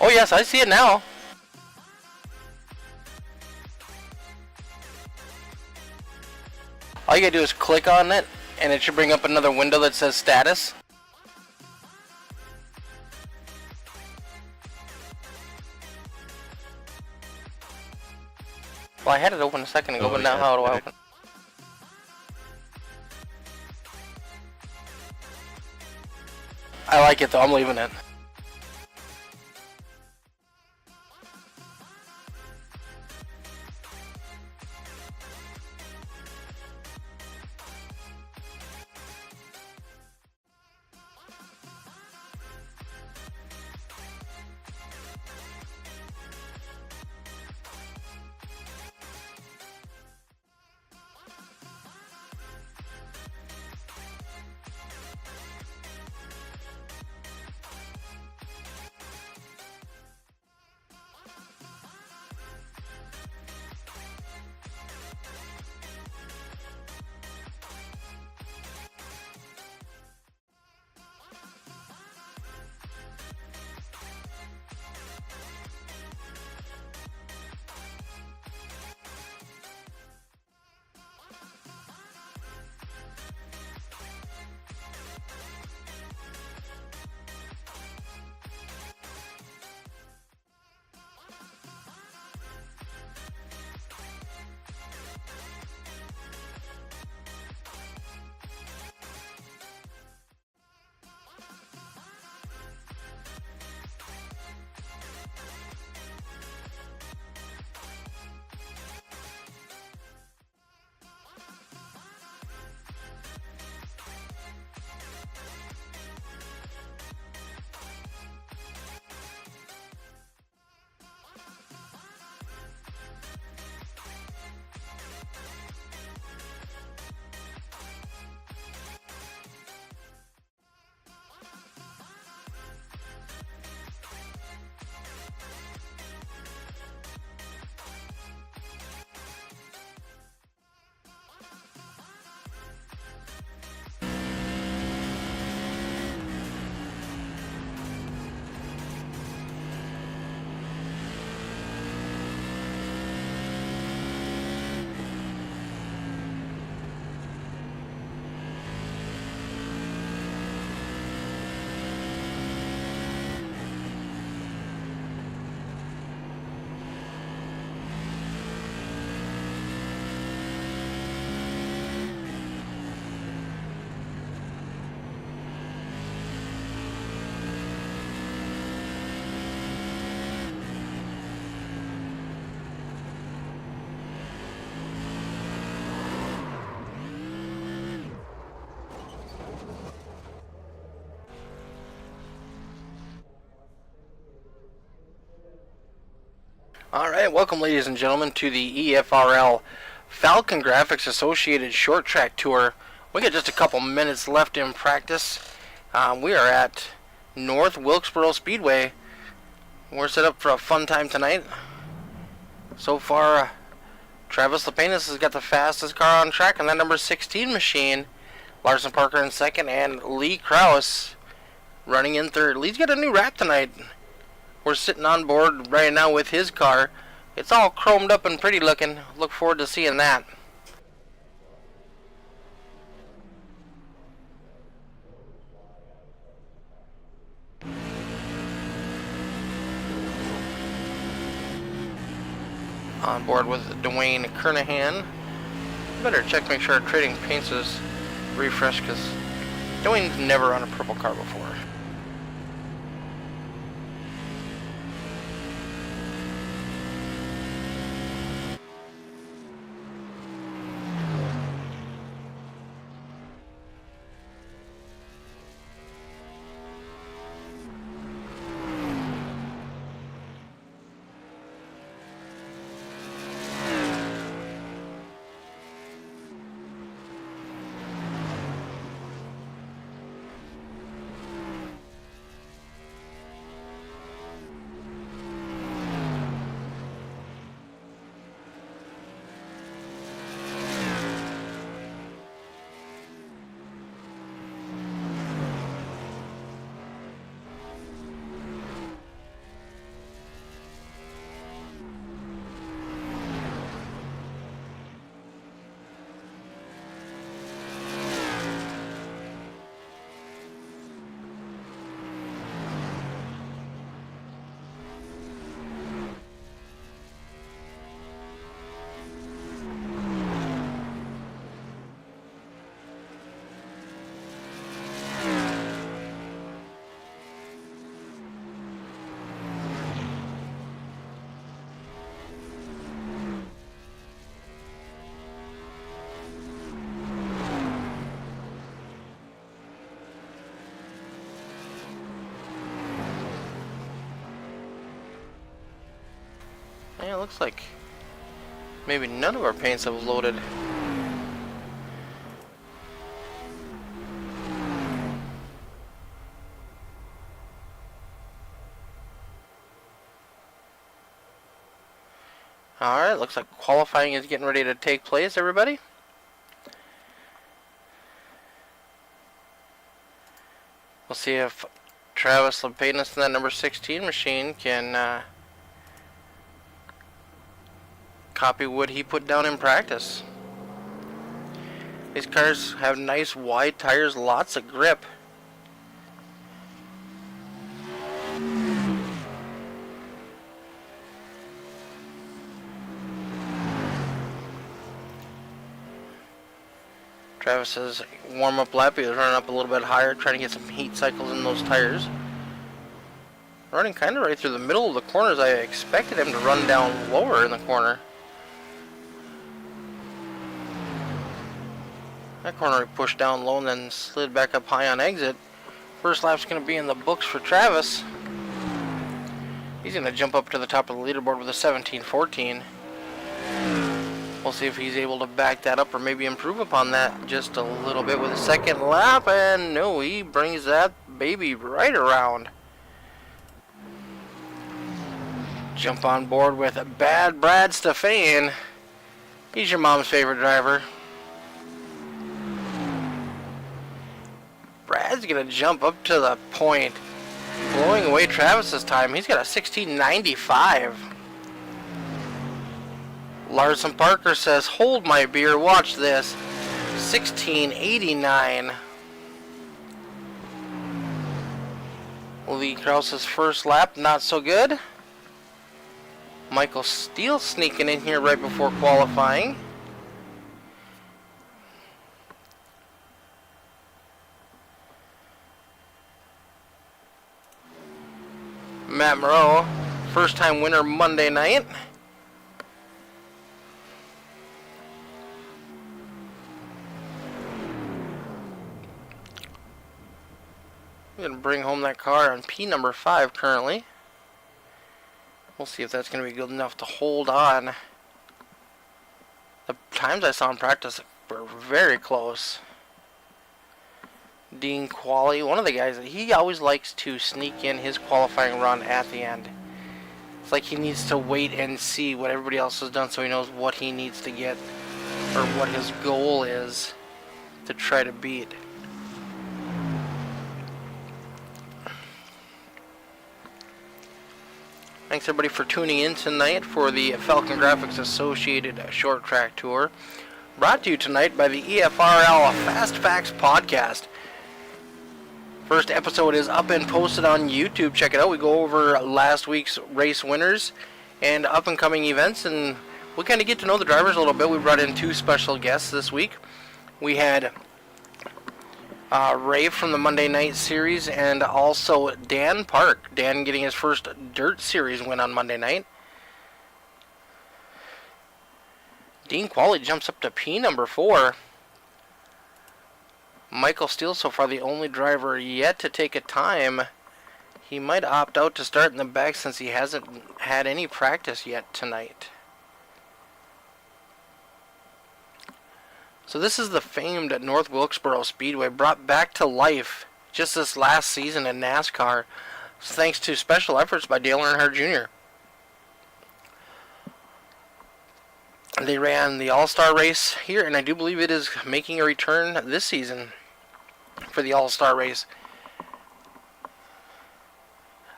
Oh yes, I see it now. All you gotta do is click on it, and it should bring up another window that says status. Well, I had it open a second ago, but now how do I open it? I like it though, I'm leaving it. Alright, welcome ladies and gentlemen to the EFRL FALCONGRAFIX Associated Short Track Tour. We got just a couple minutes left in practice. We are at North Wilkesboro Speedway. We're set up for a fun time tonight. So far, Travis Lepenis has got the fastest car on track on that number 16 machine. Larson Parker in second, and Lee Krause running in third. Lee's got a new wrap tonight. We're sitting on board right now with his car. It's all chromed up and pretty looking. Look forward to seeing that. On board with Dwayne Kernahan. Better check, make sure our trading paints is refreshed, because Dwayne's never run a purple car before. looks like maybe none of our paints have loaded. Alright, looks like qualifying is getting ready to take place, everybody. We'll see if Travis Lepenis in that number 16 machine can copy what he put down in practice. These cars have nice wide tires, lots of grip. Travis's warm-up lap, he was running up a little bit higher, trying to get some heat cycles in those tires. Running kind of right through the middle of the corners. I expected him to run down lower in the corner. That corner he pushed down low and then slid back up high on exit. First lap's going to be in the books for Travis. He's going to jump up to the top of the leaderboard with a 17-14. We'll see if he's able to back that up or maybe improve upon that just a little bit with a second lap. And no, he brings that baby right around. Jump on board with Bad Brad Stefan. He's your mom's favorite driver. Brad's going to jump up to the point, blowing away Travis's time. He's got a 16.95. Larson Parker says, hold my beer, watch this. 16.89. Lee Krause's first lap, not so good. Michael Steele sneaking in here right before qualifying. Matt Moreau, first time winner Monday night. We're going to bring home that car on P number 5 currently. We'll see if that's going to be good enough to hold on. The times I saw in practice were very close. Dean Qualley, one of the guys, he always likes to sneak in his qualifying run at the end. It's like he needs to wait and see what everybody else has done so he knows what he needs to get or what his goal is to try to beat. Thanks everybody for tuning in tonight for the FALCONGRAFIX Associated Short Track Tour. Brought to you tonight by the EFRL Fast Facts Podcast. First episode is up and posted on YouTube. Check it out. We go over last week's race winners and up and coming events, and we kind of get to know the drivers a little bit. We brought in 2 special guests this week. We had Ray from the Monday Night Series and also Dan Park. Dan getting his first Dirt Series win on Monday night. Dean Qualley jumps up to P number 4. Michael Steele, so far the only driver yet to take a time. He might opt out to start in the back since he hasn't had any practice yet tonight. So this is the famed North Wilkesboro Speedway, brought back to life just this last season in NASCAR, thanks to special efforts by Dale Earnhardt Jr. They ran the All-Star race here, and I do believe it is making a return this season for the All-Star race.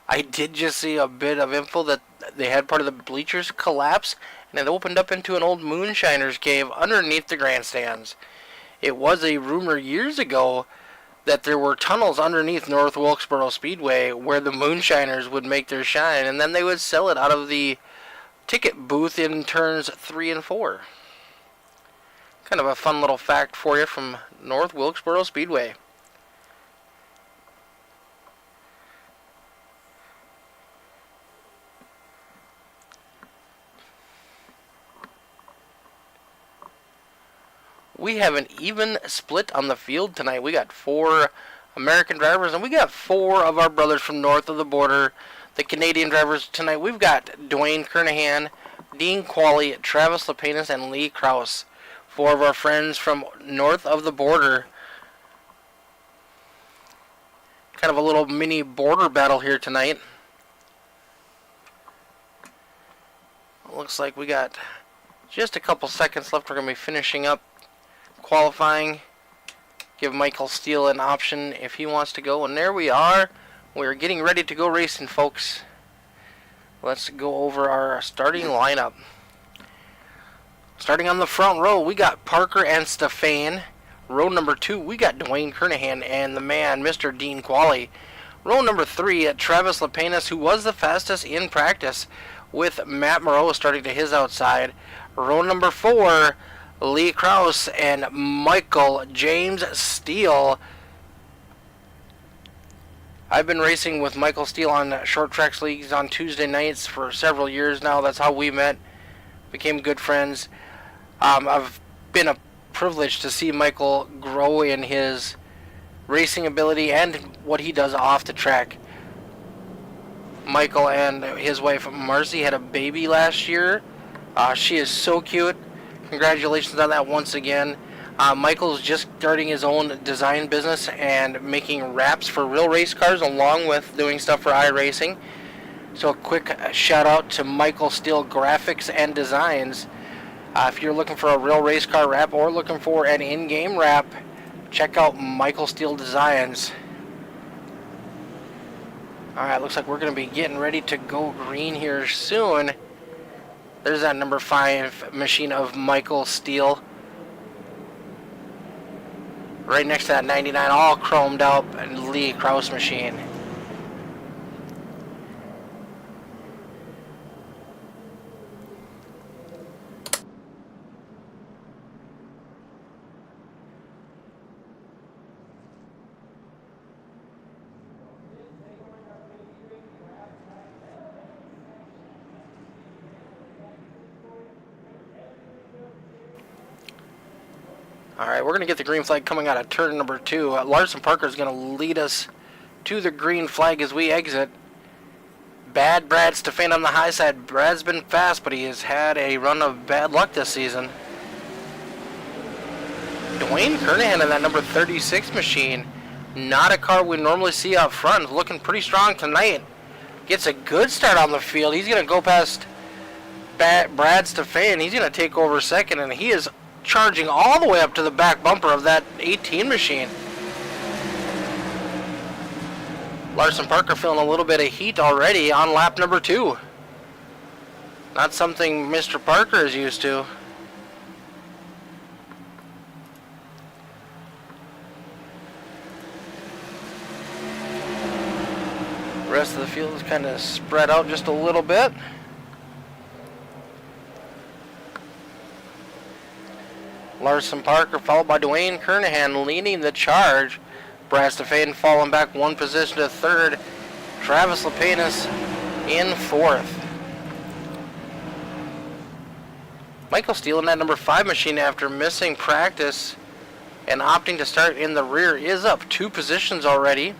I did just see a bit of info that they had part of the bleachers collapse, and it opened up into an old moonshiner's cave underneath the grandstands. It was a rumor years ago that there were tunnels underneath North Wilkesboro Speedway where the moonshiners would make their shine, and then they would sell it out of the ticket booth in turns 3 and 4. Kind of a fun little fact for you from North Wilkesboro Speedway. We have an even split on the field tonight. We got 4 American drivers, and we got 4 of our brothers from north of the border, the Canadian drivers tonight. We've got Dwayne Kernahan, Dean Qualley, Travis Lepenis, and Lee Kraus. 4 of our friends from north of the border. Kind of a little mini border battle here tonight. Looks like we got just a couple seconds left. We're going to be finishing up qualifying. Give Michael Steele an option if he wants to go. And there we are. We're getting ready to go racing, folks. Let's go over our starting lineup. Starting on the front row, we got Parker and Stefan. Row number 2, we got Dwayne Kernahan and the man, Mr. Dean Qualley. Row number 3, Travis Lepenis, who was the fastest in practice, with Matt Moreau starting to his outside. Row number 4, Lee Kraus and Michael James Steele. I've been racing with Michael Steele on short tracks leagues on Tuesday nights for several years now. That's how we met, became good friends. I've been a privilege to see Michael grow in his racing ability and what he does off the track. Michael and his wife Marcy had a baby last year. She is so cute. Congratulations on that once again. Michael's just starting his own design business and making wraps for real race cars along with doing stuff for iRacing. So a quick shout out to Michael Steele Graphics and Designs. If you're looking for a real race car wrap or looking for an in-game wrap, check out Michael Steele Designs. Alright, looks like we're going to be getting ready to go green here soon. There's that number 5 machine of Michael Steele. Right next to that 99, all chromed out, and Lee Kraus machine. Alright, we're going to get the green flag coming out of turn number 2. Larson Parker is going to lead us to the green flag as we exit. Bad Brad Stefan on the high side. Brad's been fast, but he has had a run of bad luck this season. Dwayne Kernahan in that number 36 machine. Not a car we normally see out front. Looking pretty strong tonight. Gets a good start on the field. He's going to go past Brad Stefan. He's going to take over second, and he is charging all the way up to the back bumper of that 18 machine. Larson Parker feeling a little bit of heat already on lap number 2. Not something Mr. Parker is used to. The rest of the field is kind of spread out just a little bit. Larson Parker followed by Dwayne Kernahan leading the charge. Brad Stefan falling back 1 position to 3rd. Travis Lepenis in 4th. Michael Steele in that number 5 machine after missing practice and opting to start in the rear is up 2 positions already.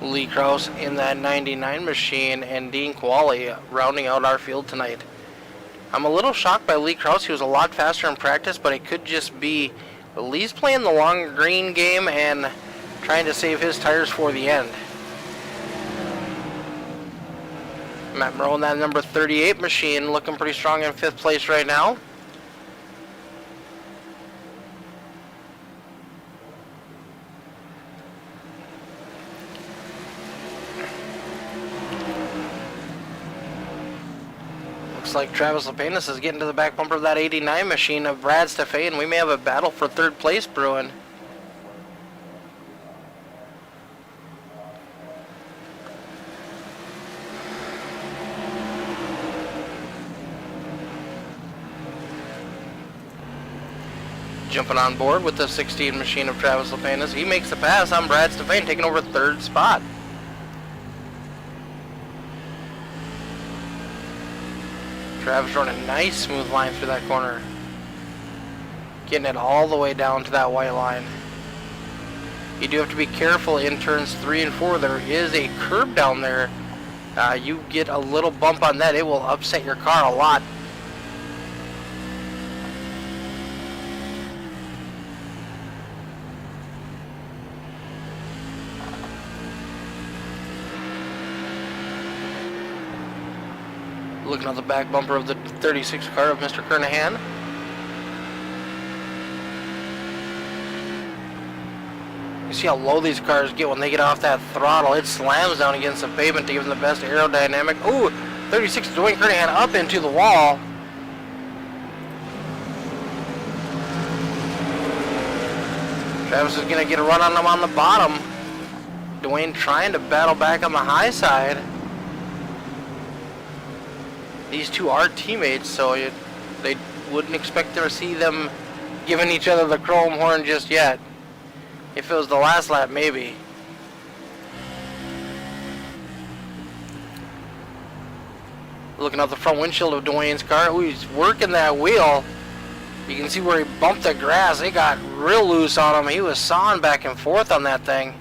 Lee Kraus in that 99 machine and Dean Qualley rounding out our field tonight. I'm a little shocked by Lee Kraus. He was a lot faster in practice, but it could just be Lee's playing the long green game and trying to save his tires for the end. Matt Moreau in that number 38 machine looking pretty strong in 5th place right now. Looks like Travis Lepenis is getting to the back bumper of that 89 machine of Brad Stefan. We may have a battle for 3rd place brewing. Jumping on board with the 16 machine of Travis Lepenis. He makes the pass on Brad Stefan, taking over 3rd spot. Travis running a nice smooth line through that corner. Getting it all the way down to that white line. You do have to be careful in turns 3 and 4. There is a curb down there. You get a little bump on that, it will upset your car a lot. Looking at the back bumper of the 36 car of Mr. Kernahan. You see how low these cars get when they get off that throttle. It slams down against the pavement to give them the best aerodynamic. Ooh, 36 Dwayne Kernahan up into the wall. Travis is going to get a run on him on the bottom. Dwayne trying to battle back on the high side. These two are teammates, so they wouldn't expect to see them giving each other the chrome horn just yet. If it was the last lap, maybe. Looking out the front windshield of Dwayne's car. Ooh, he's working that wheel. You can see where he bumped the grass. It got real loose on him. He was sawing back and forth on that thing.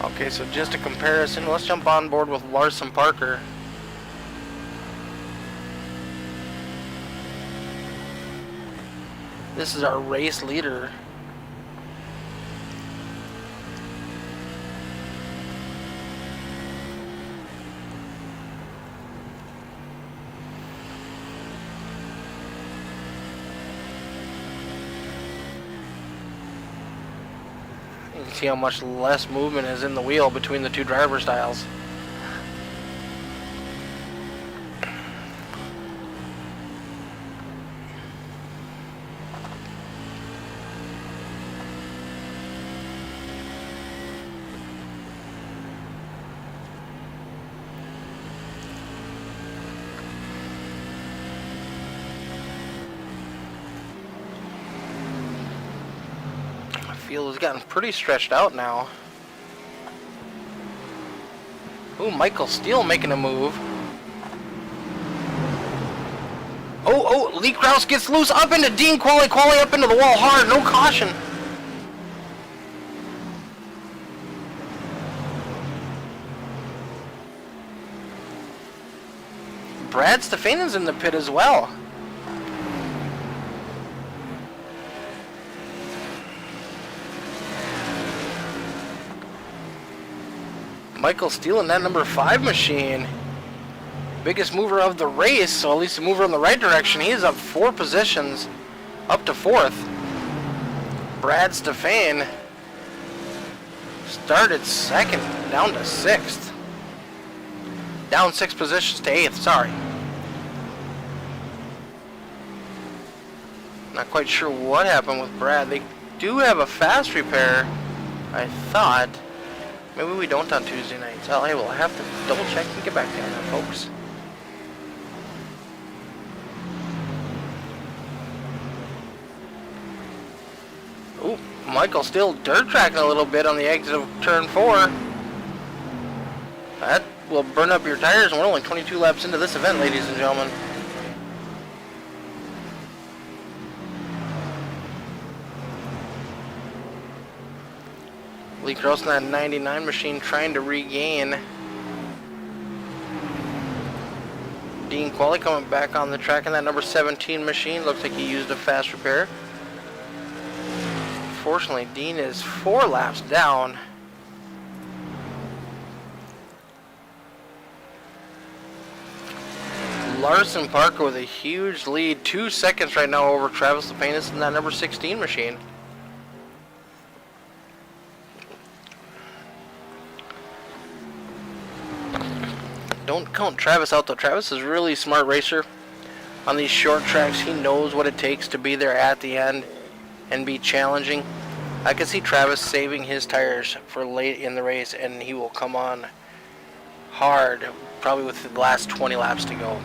Okay, so just a comparison. Let's jump on board with Larson Parker. This is our race leader. You can see how much less movement is in the wheel between the two driver styles. Field has gotten pretty stretched out now. Ooh, Michael Steele making a move. Oh, Lee Krause gets loose up into Dean Qualley up into the wall hard, no caution. Brad Stefanen's in the pit as well. Michael Steele in that number 5 machine. Biggest mover of the race, so at least a mover in the right direction. He is up 4 positions, up to 4th. Brad Stefan started 2nd, down to 6th. Down 6 positions to 8th, sorry. Not quite sure what happened with Brad. They do have a fast repair, I thought. Maybe we don't on Tuesday nights. Oh, hey, we'll have to double check and get back down there, folks. Ooh, Michael still dirt tracking a little bit on the exit of turn 4. That will burn up your tires, and we're only 22 laps into this event, ladies and gentlemen. Lee Krause in that 99 machine trying to regain. Dean Qualley coming back on the track in that number 17 machine. Looks like he used a fast repair. Fortunately, Dean is 4 laps down. Larson Parker with a huge lead. 2 seconds right now over Travis Lepanis in that number 16 machine. Don't count Travis out though. Travis is a really smart racer. On these short tracks, he knows what it takes to be there at the end and be challenging. I can see Travis saving his tires for late in the race, and he will come on hard, probably with the last 20 laps to go.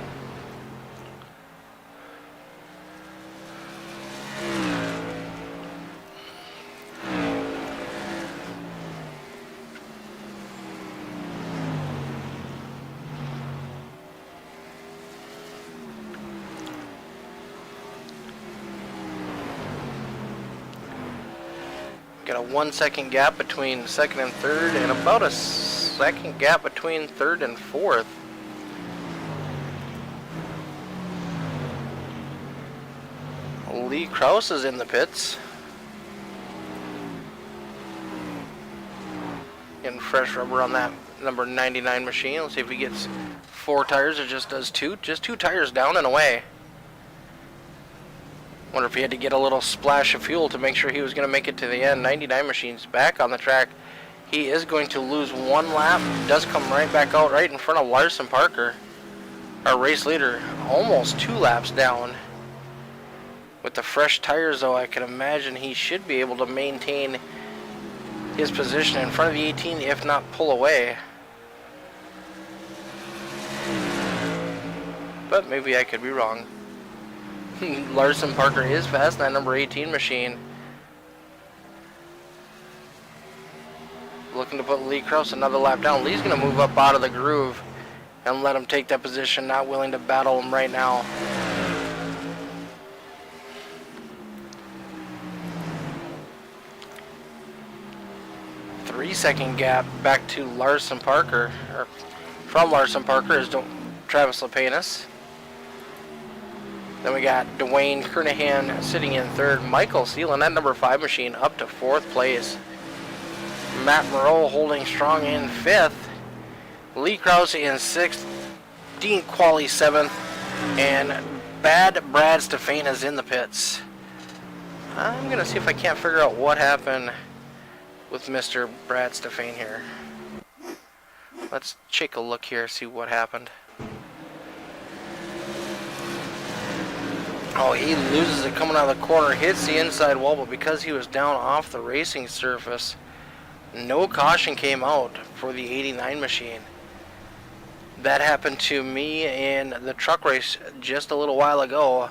Got a 1 second gap between second and third, and about a second gap between third and fourth. Lee Krause is in the pits. Getting fresh rubber on that number 99 machine. Let's see if he gets 4 tires or just does 2. Just 2 tires down and away. Wonder if he had to get a little splash of fuel to make sure he was going to make it to the end. 99 machine's back on the track. He is going to lose 1 lap. Does come right back out right in front of Larson Parker. Our race leader almost 2 laps down. With the fresh tires though, I can imagine he should be able to maintain his position in front of the 18, if not pull away. But maybe I could be wrong. Larson Parker is fast, that number 18 machine. Looking to put Lee Krause another lap down. Lee's going to move up out of the groove and let him take that position, not willing to battle him right now. Three-second gap back to Larson Parker, or from Larson Parker is Travis Lepanis. Then we got Dwayne Kernahan sitting in third. Michael Steele, that number 5 machine, up to 4th place. Matt Moreau holding strong in 5th. Lee Krause in 6th. Dean Qualley 7th. And Bad Brad Stefan is in the pits. I'm going to see if I can't figure out what happened with Mr. Brad Stefan here. Let's take a look here, see what happened. Oh, he loses it coming out of the corner, hits the inside wall, but because he was down off the racing surface, no caution came out for the 89 machine. That happened to me in the truck race just a little while ago.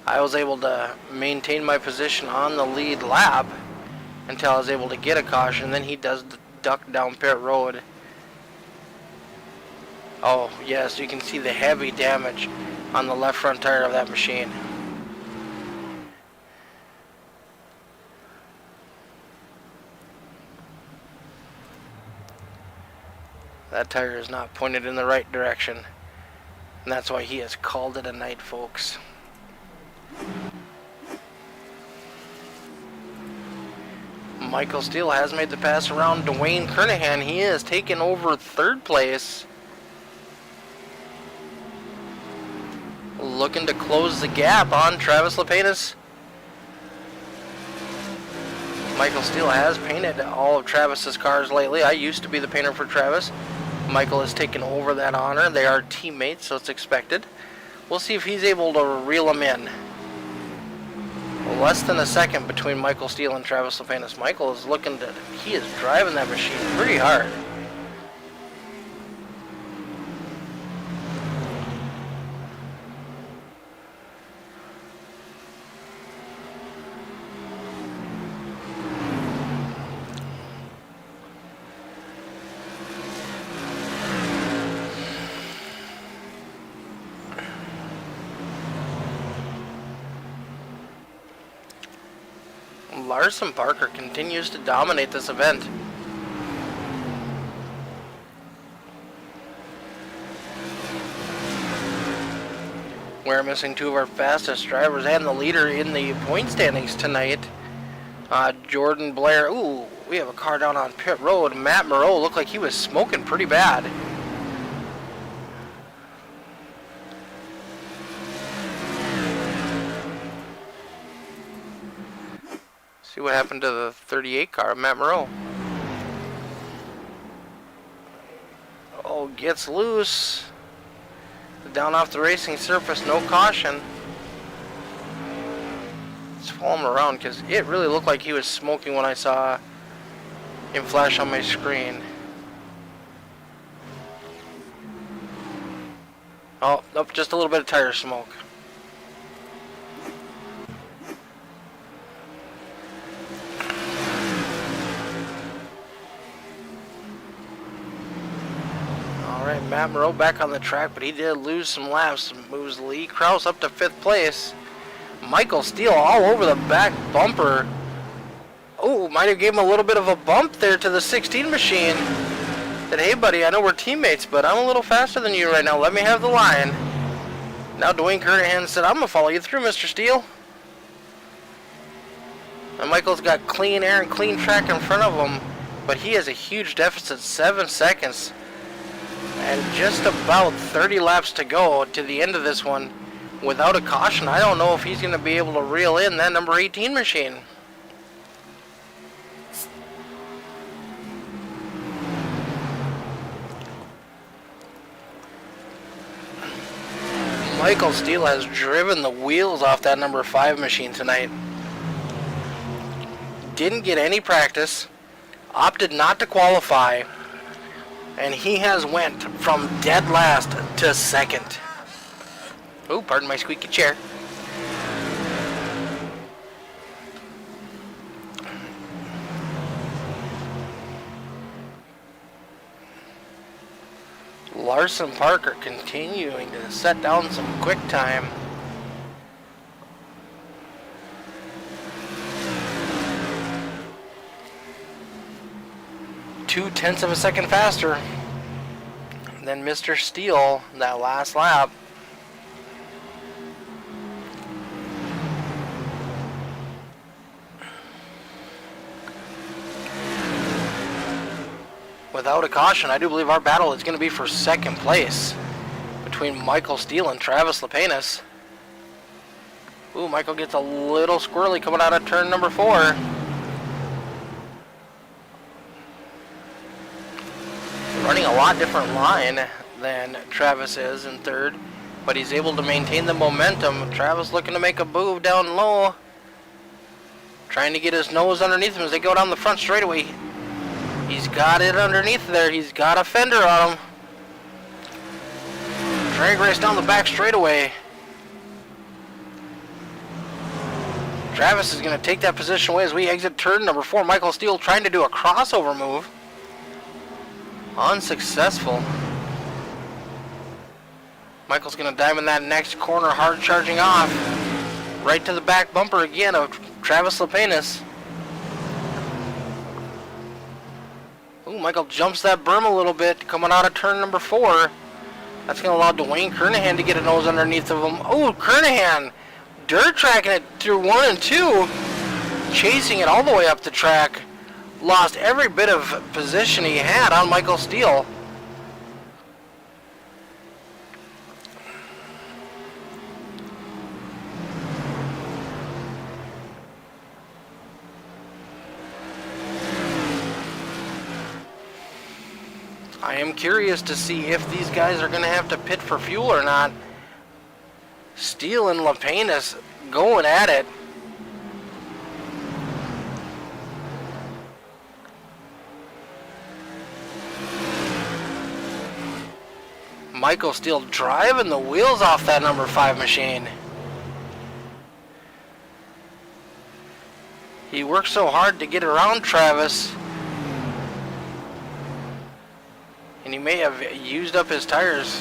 I was able to maintain my position on the lead lap until I was able to get a caution. Then he does duck down pit road. Oh yes, you can see the heavy damage on the left front tire of that machine. That tire is not pointed in the right direction, and that's why he has called it a night, folks. Michael Steele has made the pass around Dwayne Kernahan. He has taken over 3rd place. Looking to close the gap on Travis Lepanis. Michael Steele has painted all of Travis's cars lately. I used to be the painter for Travis. Michael has taken over that honor. They are teammates, so it's expected. We'll see if he's able to reel them in. Less than a second between Michael Steele and Travis Lepanis. Michael is he is driving that machine pretty hard. Larson Parker continues to dominate this event. We're missing 2 of our fastest drivers and the leader in the point standings tonight. Jordan Blair. Ooh, we have a car down on pit road. Matt Moreau looked like he was smoking pretty bad. See what happened to the 38 car, Matt Moreau. Oh, gets loose. Down off the racing surface, no caution. Let's follow him around because it really looked like he was smoking when I saw him flash on my screen. Oh, nope, just a little bit of tire smoke. Alright, Matt Moreau back on the track, but he did lose some laps. Moves Lee Krause up to 5th place. Michael Steele all over the back bumper Oh, might have gave him a little bit of a bump there to the 16 machine. Said, hey buddy, I know we're teammates, but I'm a little faster than you right now. Let me have the line. Now Dwayne Kernahan said, I'm going to follow you through, Mr. Steele. And Michael's got clean air and clean track in front of him, but he has a huge deficit, 7 seconds. And just about 30 laps to go to the end of this one without a caution. I don't know if he's going to be able to reel in that number 18 machine. Michael Steele has driven the wheels off that number 5 machine tonight. Didn't get any practice, opted not to qualify, and he has went from dead last to second. Oh, pardon my squeaky chair. Larson Parker continuing to set down some quick time. Two-tenths of a second faster than Mr. Steele that last lap. Without a caution, I do believe our battle is going to be for second place between Michael Steele and Travis Lapenas. Ooh, Michael gets a little squirrely coming out of turn number 4. Running a lot different line than Travis is in third, but he's able to maintain the momentum. Travis looking to make a move down low, trying to get his nose underneath him as they go down the front straightaway. He's got it underneath there. He's got a fender on him. Drag race down the back straightaway. Travis is going to take that position away as we exit turn number 4. Michael Steele trying to do a crossover move. Unsuccessful. Michael's going to dive in that next corner, hard charging off. Right to the back bumper again of Travis Lapenas. Ooh, Michael jumps that berm a little bit coming out of turn number 4. That's going to allow Dwayne Kernahan to get a nose underneath of him. Oh, Kernahan dirt tracking it through 1 and 2. Chasing it all the way up the track. Lost every bit of position he had on Michael Steele. I am curious to see if these guys are going to have to pit for fuel or not. Steele and Lapenas going at it. Michael Steele driving the wheels off that number 5 machine. He worked so hard to get around Travis. And he may have used up his tires.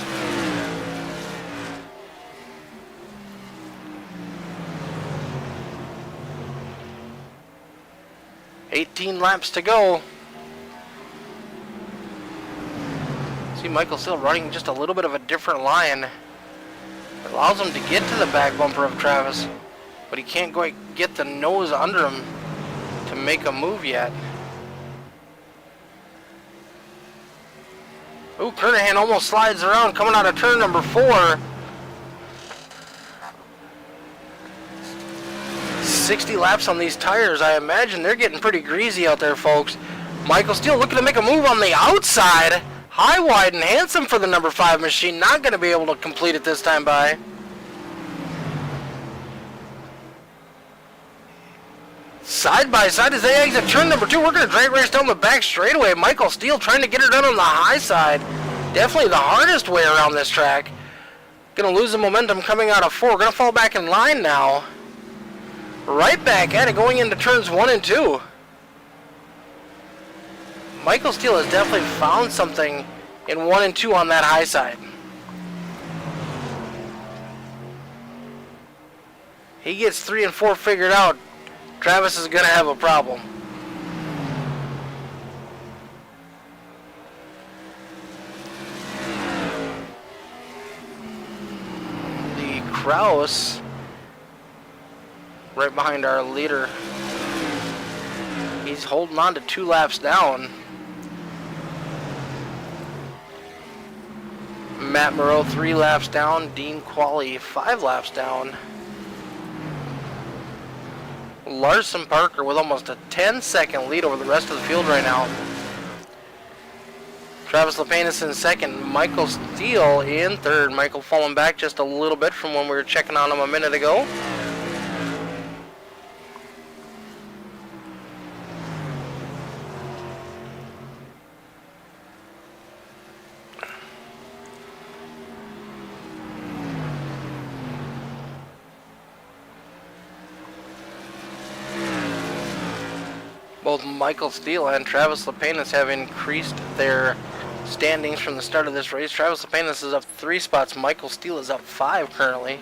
$18 laps to go. See Michael Steele running just a little bit of a different line. It allows him to get to the back bumper of Travis, but he can't quite get the nose under him to make a move yet. Ooh, Kernahan almost slides around coming out of turn number 4. 60 laps on these tires. I imagine they're getting pretty greasy out there, folks. Michael Steele looking to make a move on the outside. High, wide, and handsome for the number 5 machine. Not going to be able to complete it this time by. Side by side as they exit turn number 2. We're going to drag race down the back straightaway. Michael Steele trying to get her done on the high side. Definitely the hardest way around this track. Going to lose the momentum coming out of 4. Going to fall back in line now. Right back at it going into turns 1 and 2. Michael Steele has definitely found something in 1 and 2 on that high side. He gets 3 and 4 figured out. Travis is going to have a problem. Kraus right behind our leader. He's holding on to 2 laps down. Matt Moreau 3 laps down. Dean Qualley 5 laps down. Larson Parker with almost a 10-second lead over the rest of the field right now. Travis Lepanis in second. Michael Steele in third. Michael falling back just a little bit from when we were checking on him a minute ago. Both Michael Steele and Travis Lepanis have increased their standings from the start of this race. Travis Lepanis is up 3 spots. Michael Steele is up 5 currently.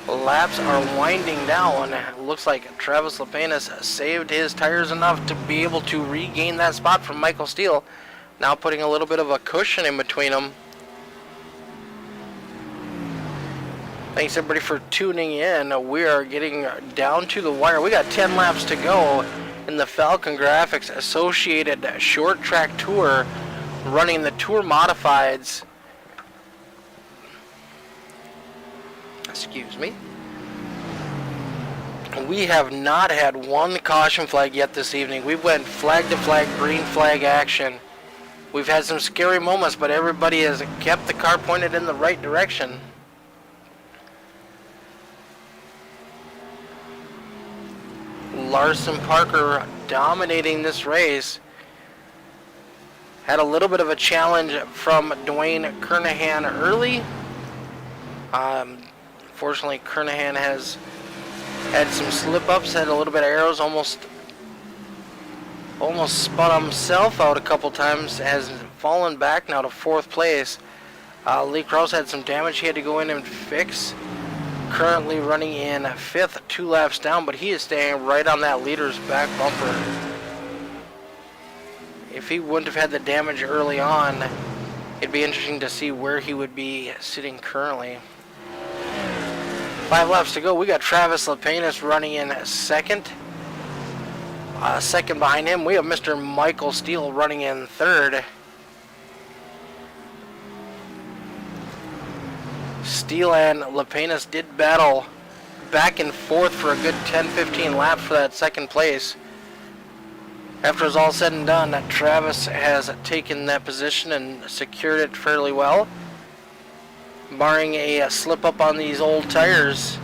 Laps are winding down. Looks like Travis Lepanis saved his tires enough to be able to regain that spot from Michael Steele. Now putting a little bit of a cushion in between them. Thanks everybody for tuning in. We are getting down to the wire. We got 10 laps to go in the FALCONGRAFIX Associated Short Track Tour, running the Tour Modifieds. Excuse me. We have not had one caution flag yet this evening. We went flag to flag, green flag action. We've had some scary moments, but everybody has kept the car pointed in the right direction. Larson Parker dominating this race. Had a little bit of a challenge from Dwayne Kernahan early. Fortunately, Kernahan has had some slip-ups, had a little bit of arrows, almost spun himself out a couple times, has fallen back now to 4th place. Lee Krause had some damage he had to go in and fix. Currently running in 5th, 2 laps down, but he is staying right on that leader's back bumper. If he wouldn't have had the damage early on, it'd be interesting to see where he would be sitting currently. 5 laps to go. We got Travis Lepanis running in 2nd. Second behind him, we have Mr. Michael Steele running in 3rd. Steele and Lepanis did battle back and forth for a good 10-15 laps for that 2nd place. After it's all said and done, Travis has taken that position and secured it fairly well. Barring a slip up on these old tires,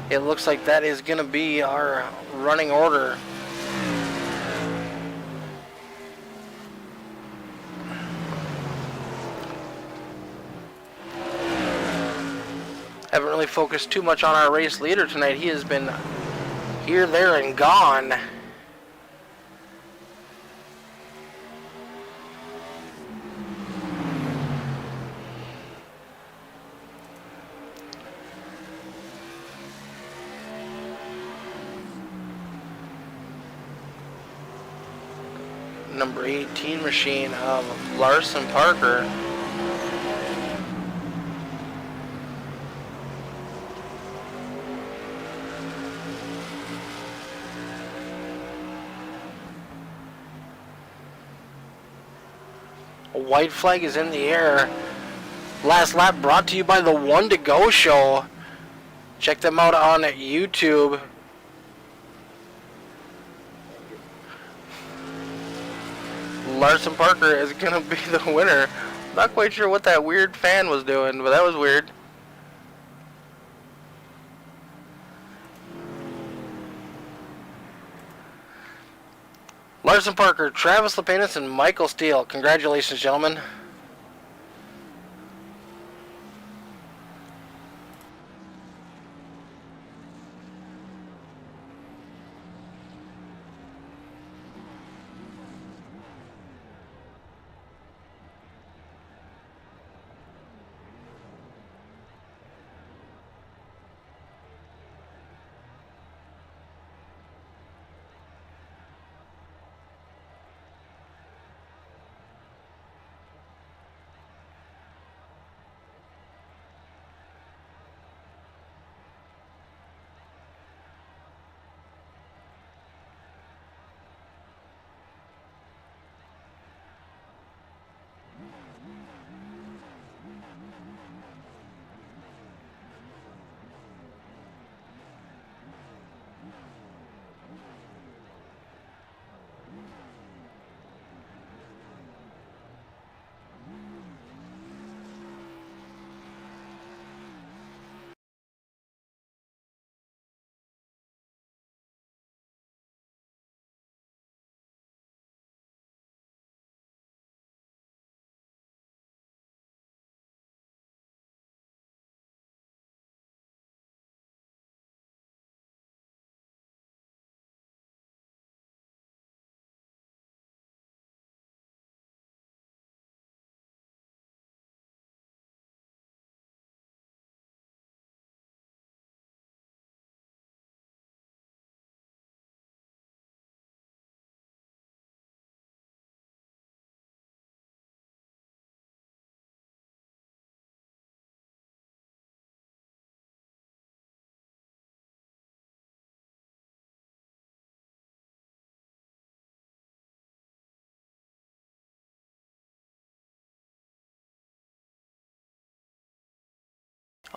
it looks like that is going to be our running order. Haven't really focused too much on our race leader tonight. He has been here, there, and gone. Number 18 machine of Larson Parker. A white flag is in the air. Last lap brought to you by the One to Go Show. Check them out on YouTube. Larson Parker is going to be the winner. Not quite sure what that weird fan was doing, but that was weird. Larson Parker, Travis Lepanis, and Michael Steele. Congratulations, gentlemen.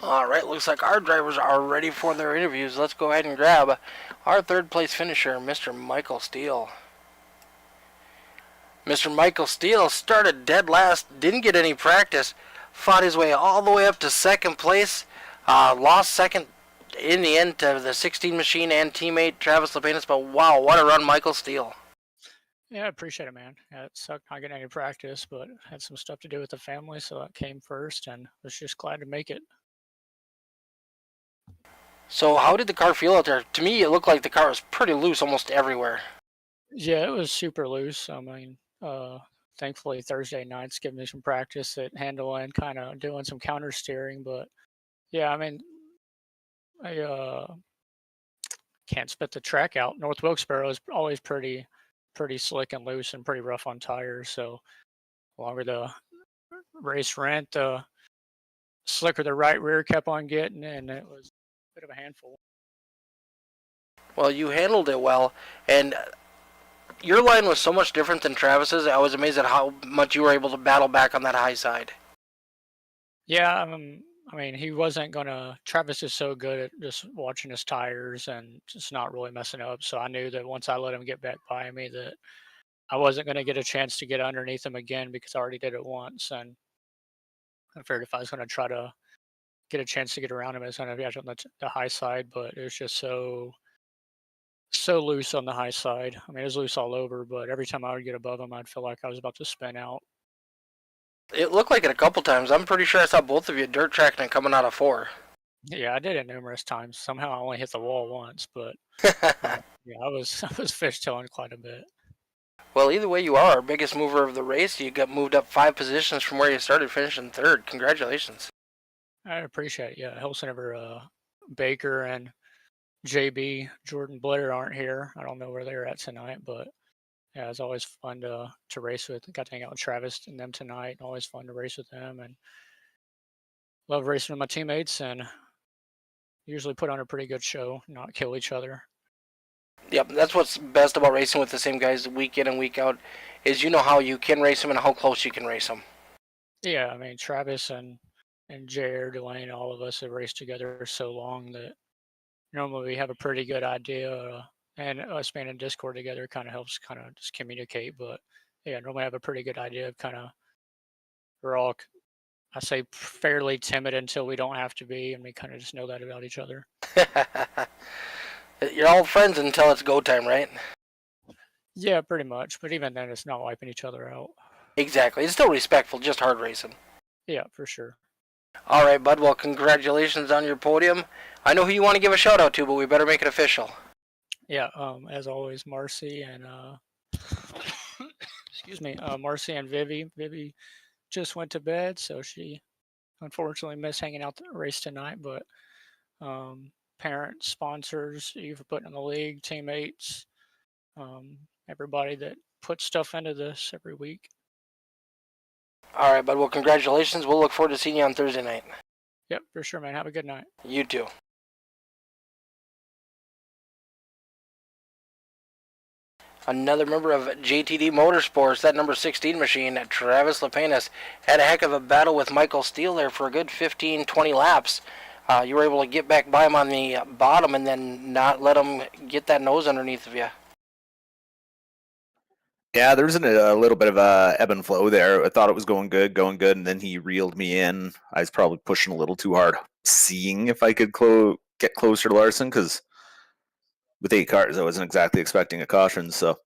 Alright, looks like our drivers are ready for their interviews. Let's go ahead and grab our third place finisher, Mr. Michael Steele. Mr. Michael Steele started dead last, didn't get any practice, fought his way all the way up to second place, lost second in the end to the 16 machine and teammate Travis Lepenis, but wow, what a run, Michael Steele. Yeah, I appreciate it, man. Yeah, it sucked not getting any practice, but had some stuff to do with the family, so that came first, and was just glad to make it. So how did the car feel out there? To me, it looked like the car was pretty loose almost everywhere. Yeah, it was super loose. I mean, thankfully Thursday nights giving me some practice at handling, kind of doing some counter steering, but yeah, I mean, I can't spit the track out. North Wilkesboro is always pretty slick and loose and pretty rough on tires. So the longer the race went, the slicker the right rear kept on getting, and it was a bit of a handful. Well, you handled it well, and your line was so much different than Travis's. I was amazed at how much you were able to battle back on that high side. Yeah, I mean, he wasn't gonna. Travis is so good at just watching his tires and just not really messing up. So I knew that once I let him get back by me, that I wasn't gonna get a chance to get underneath him again because I already did it once. And I figured if I was gonna try to get a chance to get around him, it's gonna be on the high side. But it was just so loose on the high side. I mean, it was loose all over, but every time I would get above him, I'd feel like I was about to spin out. It looked like it a couple times. I'm pretty sure I saw both of you dirt tracking and coming out of four. Yeah, I did it numerous times. Somehow I only hit the wall once, but yeah, I was I was fishtailing quite a bit. Well, either way, you are our biggest mover of the race. You got moved up 5 positions from where you started, finishing third. Congratulations. I appreciate it. Yeah, it helps whenever Baker and JB Jordan Blair aren't here. I don't know where they're at tonight, but yeah, it's always fun to race with. Got to hang out with Travis and them tonight. Always fun to race with them, and love racing with my teammates. And usually put on a pretty good show, not kill each other. Yep, that's what's best about racing with the same guys week in and week out, is you know how you can race them and how close you can race them. Yeah, I mean Travis and Jared, Dwayne, all of us have raced together so long that normally we have a pretty good idea. And us being in Discord together kind of helps kind of just communicate. But yeah, normally I have a pretty good idea of kind of we're all I say fairly timid until we don't have to be, and we kind of just know that about each other. You're all friends until it's go time, right? Yeah, pretty much. But even then, it's not wiping each other out. Exactly. It's still respectful, just hard racing. Yeah, for sure. All right, bud. Well, congratulations on your podium. I know who you want to give a shout out to, but we better make it official. Yeah. As always, Marcy and excuse me, Marcy and Vivi. Vivi just went to bed, so she unfortunately missed hanging out the race tonight. But parents, sponsors, you for putting in the league, teammates, everybody that puts stuff into this every week. All right, bud. Well, congratulations. We'll look forward to seeing you on Thursday night. Yep, for sure, man. Have a good night. You too. Another member of JTD Motorsports, that number 16 machine, Travis Lepenis, had a heck of a battle with Michael Steele there for a good 15, 20 laps. You were able to get back by him on the bottom and then not let him get that nose underneath of you. Yeah, there was a little bit of a ebb and flow there. I thought it was going good, and then he reeled me in. I was probably pushing a little too hard, seeing if I could get closer to Larson, because with 8 cars, I wasn't exactly expecting a caution, so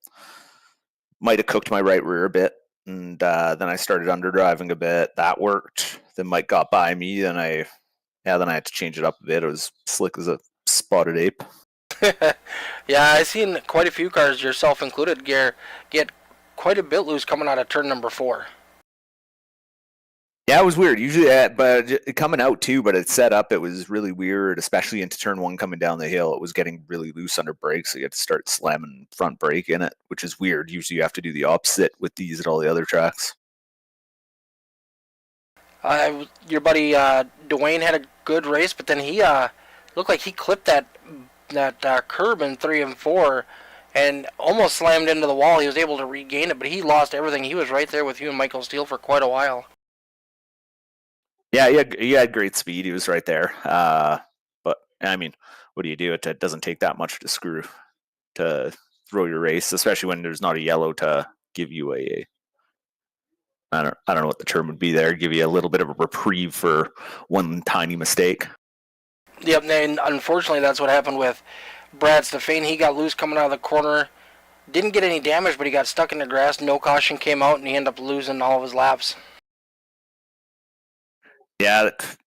might have cooked my right rear a bit. And then I started underdriving a bit. That worked. Then Mike got by me, then I had to change it up a bit. It was slick as a spotted ape. Yeah, I've seen quite a few cars, yourself included, get quite a bit loose coming out of turn number 4. Yeah, it was weird. Usually, but coming out too, but it set up. It was really weird, especially into turn 1 coming down the hill. It was getting really loose under brakes, so you had to start slamming front brake in it, which is weird. Usually, you have to do the opposite with these at all the other tracks. Your buddy Dwayne had a good race, but then he looked like he clipped that curb in 3 and 4 and almost slammed into the wall. He was able to regain it, but he lost everything. He was right there with you and Michael Steele for quite a while. Yeah, he had great speed. He was right there. But I mean, what do you do? It doesn't take that much to throw your race, especially when there's not a yellow to give you a I don't know what the term would be there. Give you a little bit of a reprieve for one tiny mistake. Yep, and unfortunately that's what happened with Brad Stefan. He got loose coming out of the corner. Didn't get any damage, but he got stuck in the grass. No caution came out, and he ended up losing all of his laps. Yeah, that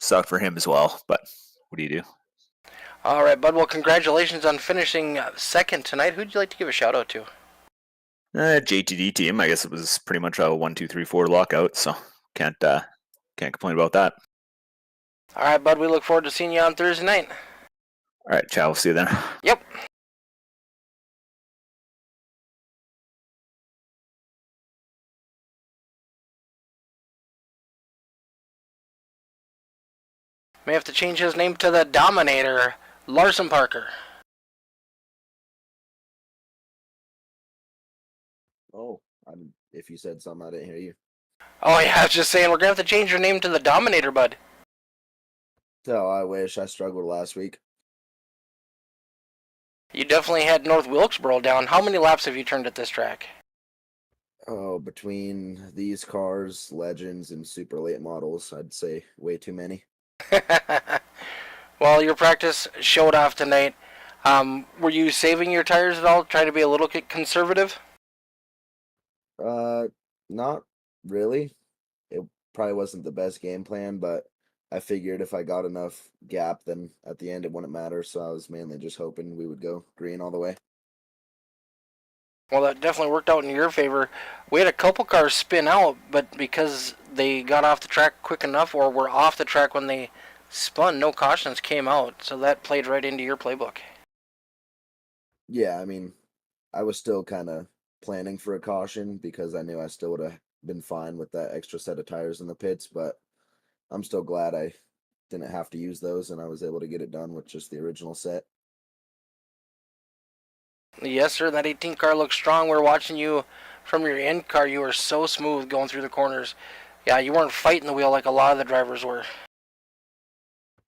sucked for him as well. But what do you do? All right, bud. Well, congratulations on finishing second tonight. Who'd you like to give a shout out to? JTD team. I guess it was pretty much a 1, 2, 3, 4 lockout. So can't complain about that. All right, bud. We look forward to seeing you on Thursday night. All right, ciao. See you then. Yep. May have to change his name to the Dominator, Larson Parker. Oh, if you said something, I didn't hear you. Oh yeah, I was just saying we're gonna have to change your name to the Dominator, bud. Oh, I wish. I struggled last week. You definitely had North Wilkesboro down. How many laps have you turned at this track? Oh, between these cars, Legends, and super late models, I'd say way too many. Well, your practice showed off tonight. Were you saving your tires at all, trying to be a little conservative? Not really. It probably wasn't the best game plan, but I figured if I got enough gap, then at the end it wouldn't matter. So I was mainly just hoping we would go green all the way. Well, that definitely worked out in your favor. We had a couple cars spin out, but because they got off the track quick enough or were off the track when they spun, no cautions came out. So that played right into your playbook. Yeah, I mean, I was still kind of planning for a caution because I knew I still would have been fine with that extra set of tires in the pits, but I'm still glad I didn't have to use those and I was able to get it done with just the original set. Yes, sir. That 18 car looks strong. We're watching you from your end car. You were so smooth going through the corners. Yeah, you weren't fighting the wheel like a lot of the drivers were.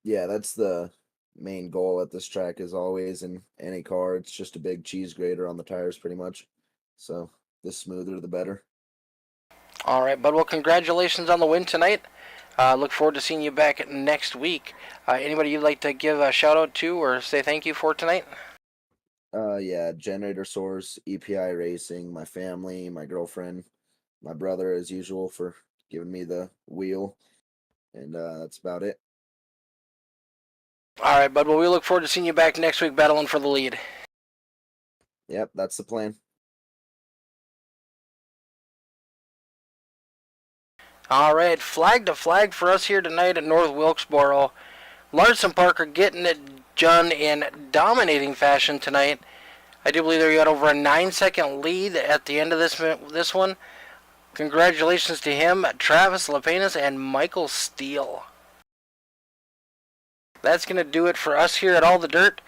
Yeah, that's the main goal at this track as always in any car. It's just a big cheese grater on the tires pretty much. So the smoother the better. All right, bud. Well, congratulations on the win tonight. Look forward to seeing you back next week. Anybody you'd like to give a shout out to or say thank you for tonight? Yeah, Generator Source, EPI Racing, my family, my girlfriend, my brother as usual for giving me the wheel. And that's about it. All right, bud. Well, we look forward to seeing you back next week battling for the lead. Yep, that's the plan. All right, flag to flag for us here tonight at North Wilkesboro. Larson Parker getting it done in dominating fashion tonight. I do believe they got over a 9-second lead at the end of this one. Congratulations to him, Travis Lapenas, and Michael Steele. That's going to do it for us here at All the Dirt.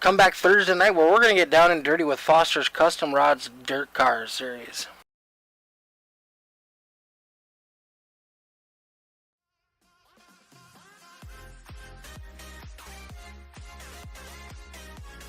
Come back Thursday night where we're going to get down and dirty with Foster's Custom Rods Dirt Cars series.